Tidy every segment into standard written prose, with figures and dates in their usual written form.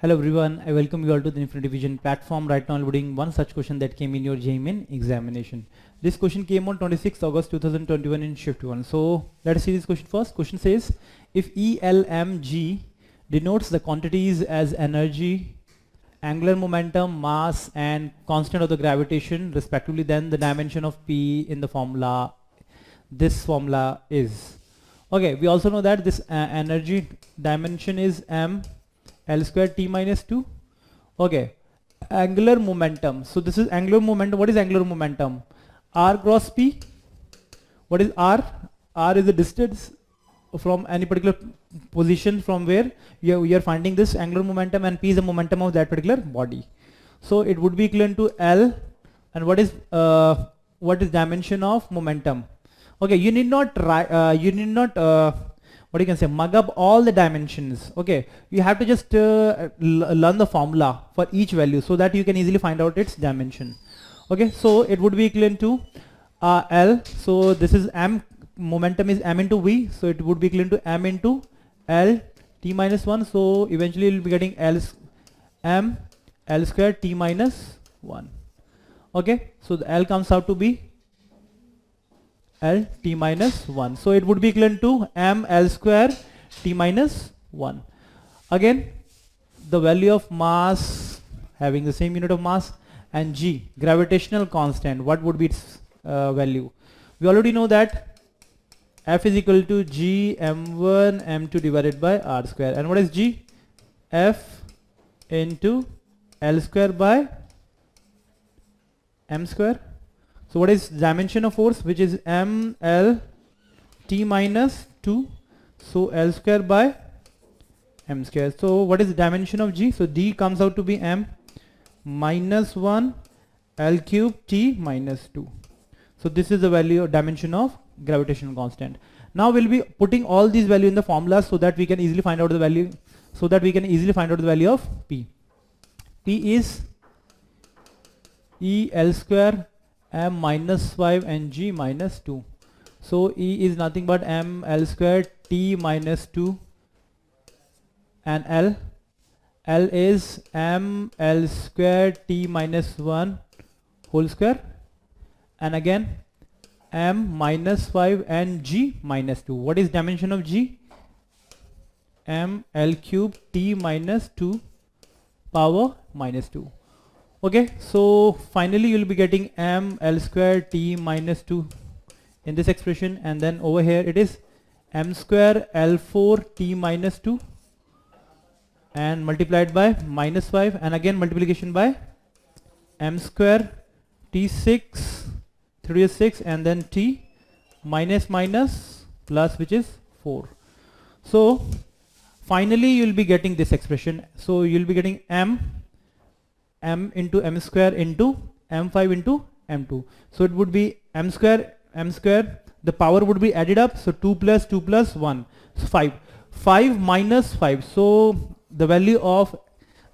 Hello everyone, I welcome you all to the Infinity Vision platform. Right now I'm loading one such question that came in your JMIN examination. This question came on 26th August 2021 in shift 1. So let us see this question first. Question says, if ELMG denotes the quantities as energy, angular momentum, mass and constant of the gravitation respectively, then the dimension of P in the formula, this formula is. Okay, we also know that this energy dimension is m L square t minus 2. Okay, angular momentum. So this is angular momentum. What is angular momentum? R cross P. What is R? R is the distance from any particular position from where we are finding this angular momentum, and P is the momentum of that particular body. So it would be equivalent to L. And what is dimension of momentum? Okay, you need not what you can say, mug up all the dimensions. Okay, you have to just learn the formula for each value so that you can easily find out its dimension. Okay, so it would be equivalent to L. So this is m, momentum is m into v, so it would be equivalent to m into L t minus 1. So eventually you'll be getting m L square t minus 1. Okay, so the L comes out to be L t minus 1. So it would be equivalent to m L square t minus 1. Again, the value of mass having the same unit of mass, and G, gravitational constant, what would be its value? We already know that F is equal to G m1 m2 divided by R square. And what is G? F into L square by m square. So what is dimension of force, which is m L t minus 2, so L square by m square. So what is the dimension of G? So D comes out to be m minus 1 L cube t minus 2. So this is the value of dimension of gravitational constant. Now we'll be putting all these values in the formula so that we can easily find out the value, of P. P is E L square m minus 5 and G minus 2. So E is nothing but m L square t minus 2, and L is m L square t minus 1 whole square, and again m minus 5 and G minus 2. What is dimension of G? m L cube t minus 2 power minus 2. Okay, so finally you'll be getting m L square t minus 2 in this expression, and then over here it is m square L4 t minus 2 and multiplied by minus 5, and again multiplication by m square t6 3 is 6, and then t minus minus plus, which is 4. So finally you'll be getting this expression. So you'll be getting m into m square into m5 into m2. So it would be m square, the power would be added up. So 2 plus 2 plus 1, so 5 minus 5. So the value of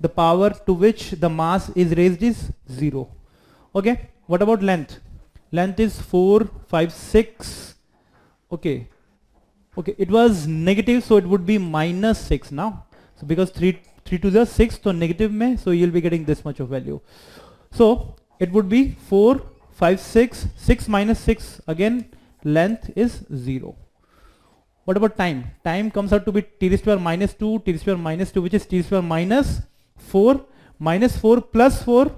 the power to which the mass is raised is 0. Okay, what about length? Length is 4 5 6. Okay, it was negative, so it would be minus 6 now. So because 3 to the 6, so negative mein, so you'll be getting this much of value. So it would be 4 5 6 6 minus 6, again length is 0. What about time? Time comes out to be t raised to power minus 2, t raised to power minus 2, which is t raised to power minus 4 plus 4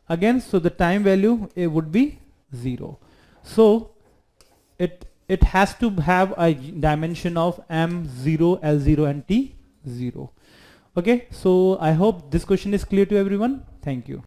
again, so the time value would be 0. So it has to have a dimension of m0 L0 and t0. Okay, so I hope this question is clear to everyone. Thank you.